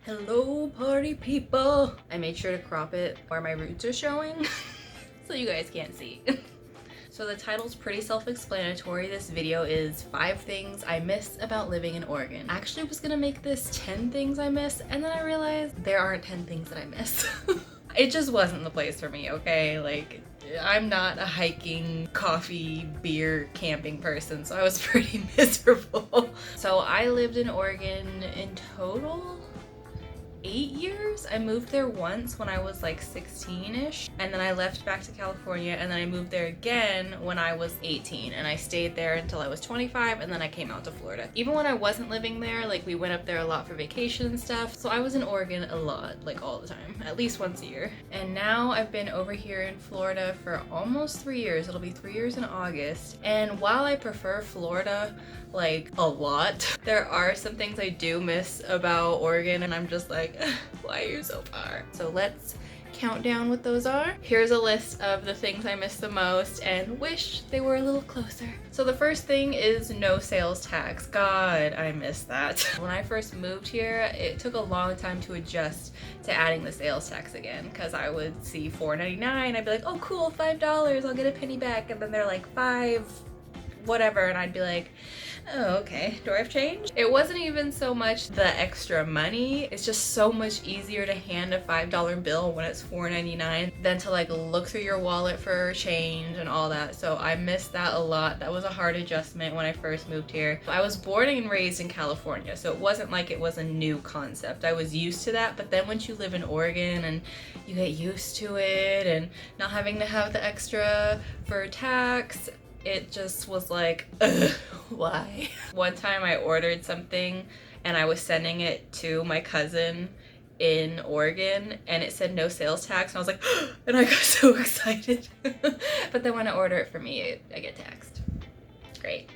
Hello party people! I made sure to crop it where my roots are showing so you guys can't see. So the title's pretty self-explanatory. This video is 5 things I miss about living in Oregon. I actually was gonna make this 10 things I miss, and then I realized there aren't 10 things that I miss. It just wasn't the place for me, okay? Like, I'm not a hiking, coffee, beer, camping person, so I was pretty miserable. So I lived in Oregon in total 8 years. I moved there once when I was like 16-ish, and then I left back to California, and then I moved there again when I was 18, and I stayed there until I was 25, and then I came out to Florida. Even when I wasn't living there, like, we went up there a lot for vacation and stuff, so I was in Oregon a lot, like all the time, at least once a year. And now I've been over here in Florida for almost 3 years. It'll be 3 years in August, and while I prefer Florida like a lot, there are some things I do miss about Oregon, and I'm just like, why are you so far? So let's count down what those are. Here's a list of the things I miss the most and wish they were a little closer. So the first thing is no sales tax. God, I miss that. When I first moved here, it took a long time to adjust to adding the sales tax again, because I would see $4.99, I'd be like, oh cool, $5, I'll get a penny back, and then they're like $5 whatever, and I'd be like, oh, okay, do I have change? It wasn't even so much the extra money, it's just so much easier to hand a $5 bill when it's $4.99 than to like look through your wallet for change and all that. So I missed that a lot. That was a hard adjustment when I first moved here. I was born and raised in California, so it wasn't like it was a new concept. I was used to that, but then once you live in Oregon and you get used to it and not having to have the extra for tax, it just was like, ugh, why? One time I ordered something and I was sending it to my cousin in Oregon and it said no sales tax, and I was like, and I got so excited. But then when I order it for me, I get taxed. Great.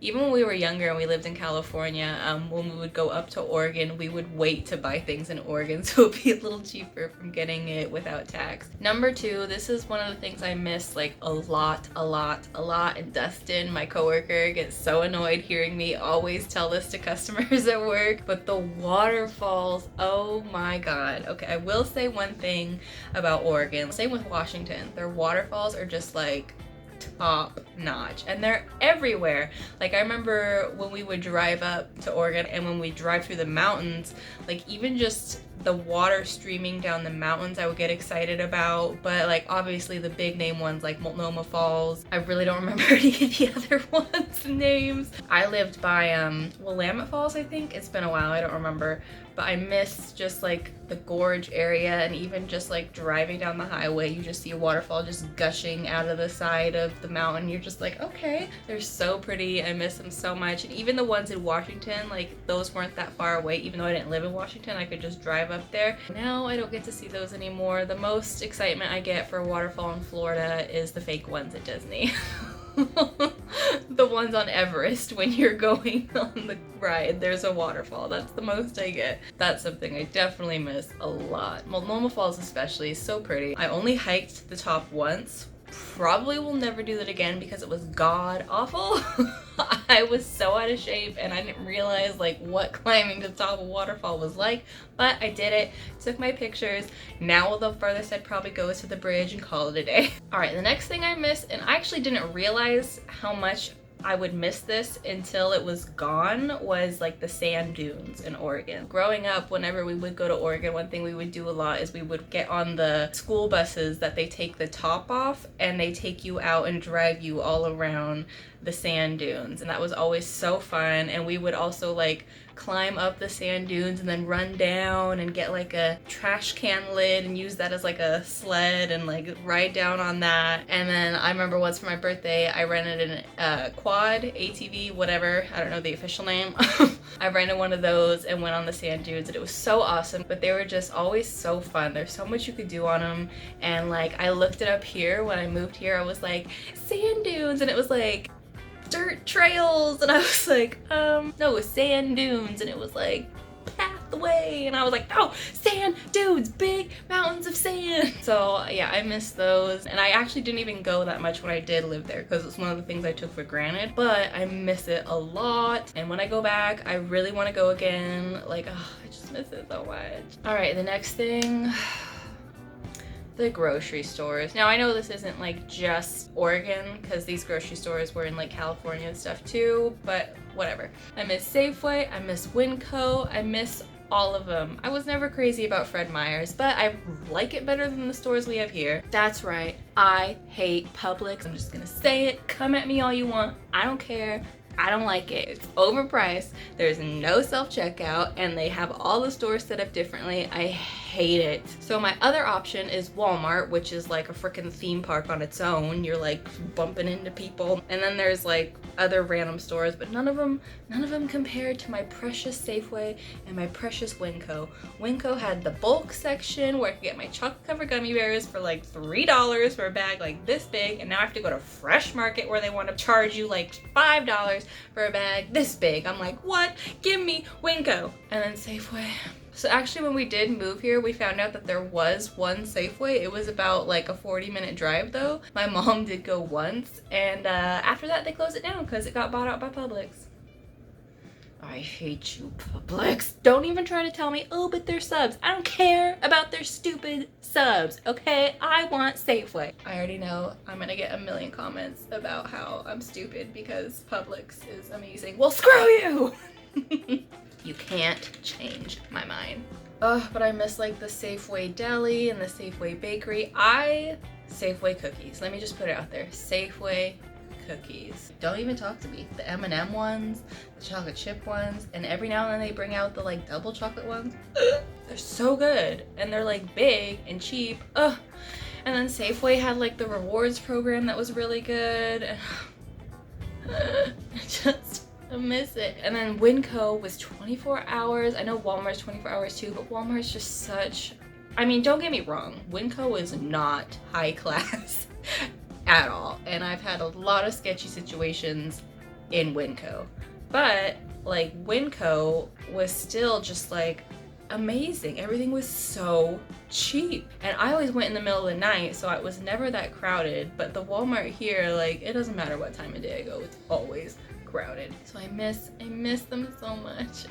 Even when we were younger and we lived in California, when we would go up to Oregon, we would wait to buy things in Oregon so it'd be a little cheaper from getting it without tax. Number 2, this is one of the things I miss like a lot, and Dustin, my coworker, gets so annoyed hearing me always tell this to customers at work, but the waterfalls, oh my god. Okay, I will say one thing about Oregon, same with Washington, their waterfalls are just like top notch, and they're everywhere. Like, I remember when we would drive up to Oregon and when we drive through the mountains, like even just the water streaming down the mountains I would get excited about. But like obviously the big name ones like Multnomah Falls, I really don't remember any of the other ones' names. I lived by Willamette Falls, I think. It's been a while, I don't remember, but I miss just like the gorge area, and even just like driving down the highway, you just see a waterfall just gushing out of the side of the mountain. You're just like, okay, they're so pretty. I miss them so much. And even the ones in Washington, like those weren't that far away. Even though I didn't live in Washington, I could just drive up there. Now I don't get to see those anymore. The most excitement I get for a waterfall in Florida is the fake ones at Disney. The ones on Everest when you're going on the ride, there's a waterfall. That's the most I get. That's something I definitely miss a lot. Multnomah Falls especially is so pretty. I only hiked the top once. Probably will never do that again because it was god awful. I was so out of shape and I didn't realize like what climbing to the top of a waterfall was like, but I did it, took my pictures. Now the furthest I'd probably go is to the bridge and call it a day. All right, the next thing I missed, and I actually didn't realize how much I would miss this until it was gone, was like the sand dunes in Oregon. Growing up, whenever we would go to Oregon, one thing we would do a lot is we would get on the school buses that they take the top off and they take you out and drag you all around the sand dunes, and that was always so fun. And we would also like climb up the sand dunes and then run down and get like a trash can lid and use that as like a sled and like ride down on that. And then I remember once for my birthday I rented a quad, ATV, whatever, I don't know the official name. I rented one of those and went on the sand dunes, and it was so awesome. But they were just always so fun. There's so much you could do on them, and like I looked it up here when I moved here. I was like, sand dunes, and it was like dirt trails, and I was like, no, it was sand dunes, and it was like path the way. And I was like, oh, sand dudes, big mountains of sand. So yeah, I miss those. And I actually didn't even go that much when I did live there because it's one of the things I took for granted, but I miss it a lot. And when I go back, I really want to go again. Like, oh, I just miss it so much. All right, the next thing, the grocery stores. Now I know this isn't like just Oregon because these grocery stores were in like California and stuff too, but whatever. I miss Safeway, I miss Winco, I miss all of them. I was never crazy about Fred Meyer's, but I like it better than the stores we have here. That's right, I hate Publix. I'm just gonna say it. Come at me all you want. I don't care. I don't like it. It's overpriced. There's no self-checkout and they have all the stores set up differently. I hate it. So my other option is Walmart, which is like a freaking theme park on its own. You're like bumping into people. And then there's like other random stores, but none of them compared to my precious Safeway and my precious Winco. Winco had the bulk section where I could get my chocolate covered gummy bears for like $3 for a bag like this big, and now I have to go to Fresh Market where they want to charge you like $5 for a bag this big. I'm like, what? Give me Winco. And then Safeway. So actually when we did move here, we found out that there was one Safeway. It was about like a 40-minute drive though. My mom did go once, and after that they closed it down because it got bought out by Publix. I hate you, Publix. Don't even try to tell me, oh, but they're subs. I don't care about their stupid subs, okay? I want Safeway. I already know I'm gonna get a million comments about how I'm stupid because Publix is amazing. Well, screw you! You can't change my mind. Ugh, but I miss like the Safeway deli and the Safeway bakery. Safeway cookies. Let me just put it out there. Safeway cookies. Don't even talk to me. The M&M ones, the chocolate chip ones, and every now and then they bring out the like double chocolate ones. They're so good, and they're like big and cheap. Ugh. And then Safeway had like the rewards program that was really good. I miss it. And then Winco was 24 hours. I know Walmart's 24 hours too, but Walmart's just such, I mean, don't get me wrong, Winco is not high class at all. And I've had a lot of sketchy situations in Winco. But like Winco was still just like amazing. Everything was so cheap. And I always went in the middle of the night, so it was never that crowded. But the Walmart here, like, it doesn't matter what time of day I go, it's always crowded. So I miss them so much.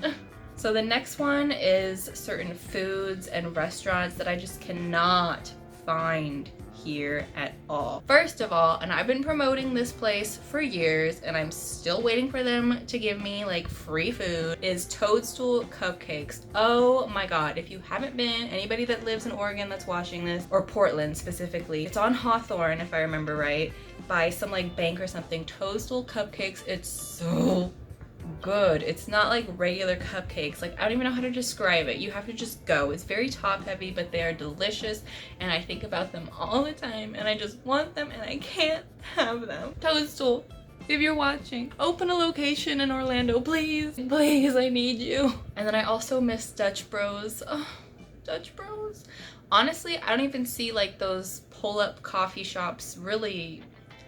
So the next one is certain foods and restaurants that I just cannot find here at all. First of all, and I've been promoting this place for years and I'm still waiting for them to give me like free food, is Toadstool Cupcakes. Oh my god, if you haven't been, anybody that lives in Oregon that's watching this, or Portland specifically, it's on Hawthorne if I remember right, by some like bank or something. Toadstool Cupcakes, it's so good. It's not like regular cupcakes. Like, I don't even know how to describe it. You have to just go. It's very top heavy, but they are delicious and I think about them all the time and I just want them and I can't have them. Toadstool, if you're watching, open a location in Orlando, please. Please, I need you. And then I also miss Dutch Bros. Oh, Dutch Bros. Honestly, I don't even see like those pull-up coffee shops really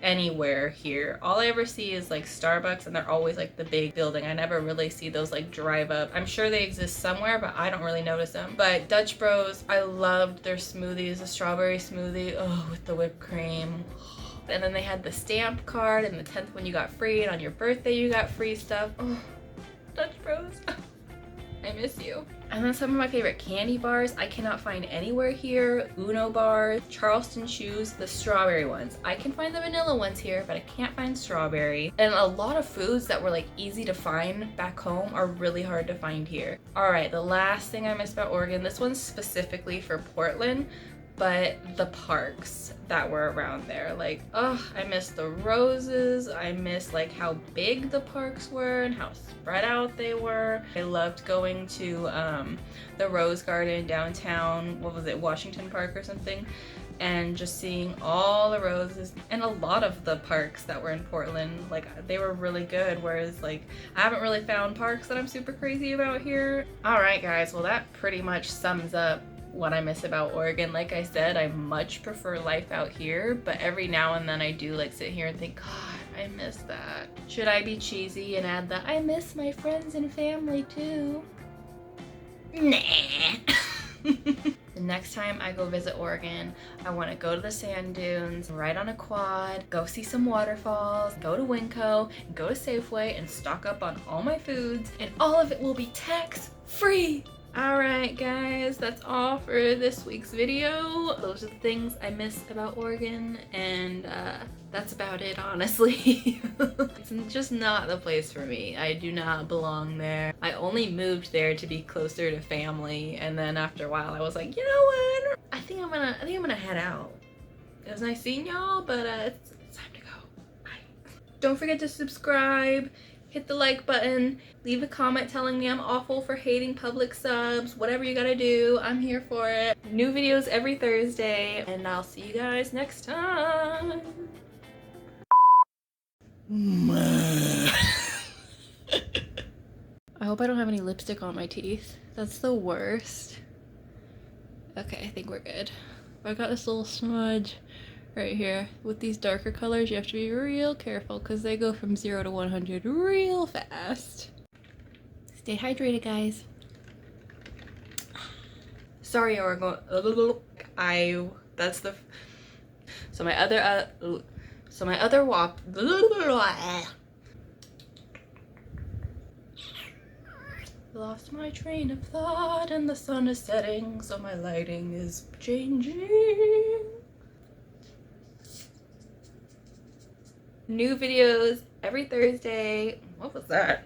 anywhere here. All I ever see is like Starbucks, and they're always like the big building. I never really see those like drive up. I'm sure they exist somewhere, but I don't really notice them. But Dutch Bros, I loved their smoothies, the strawberry smoothie, oh, with the whipped cream. And then they had the stamp card, and the 10th one you got free, and on your birthday you got free stuff. Oh, Dutch Bros, I miss you. And then some of my favorite candy bars I cannot find anywhere here. Uno bars, Charleston Chews, the strawberry ones. I can find the vanilla ones here, but I can't find strawberry. And a lot of foods that were like easy to find back home are really hard to find here. All right, the last thing I miss about Oregon, this one's specifically for Portland, but the parks that were around there. Like, oh, I miss the roses. I miss like how big the parks were and how spread out they were. I loved going to the Rose Garden downtown, what was it, Washington Park or something, and just seeing all the roses. And a lot of the parks that were in Portland, like, they were really good, whereas like I haven't really found parks that I'm super crazy about here. All right guys, well that pretty much sums up what I miss about Oregon. Like I said, I much prefer life out here, but every now and then I do like sit here and think, God, I miss that. Should I be cheesy and add that I miss my friends and family too? Nah. The next time I go visit Oregon, I want to go to the sand dunes, ride on a quad, go see some waterfalls, go to Winco, go to Safeway, and stock up on all my foods, and all of it will be tax-free. Alright guys, that's all for this week's video. Those are the things I miss about Oregon, and that's about it, honestly. It's just not the place for me. I do not belong there. I only moved there to be closer to family, and then after a while I was like, you know what? I think I'm gonna head out. It was nice seeing y'all, but it's time to go. Bye. Don't forget to subscribe. Hit the like button, leave a comment telling me I'm awful for hating public subs, whatever you gotta do, I'm here for it. New videos every Thursday, and I'll see you guys next time. I hope I don't have any lipstick on my teeth. That's the worst. Okay, I think we're good. I got this little smudge right here. With these darker colors, you have to be real careful because they go from 0 to 100 real fast. Stay hydrated, guys. Sorry, Oregon. That's the. So my other wop. Lost my train of thought, and the sun is setting, so my lighting is changing. New videos every Thursday. What was that?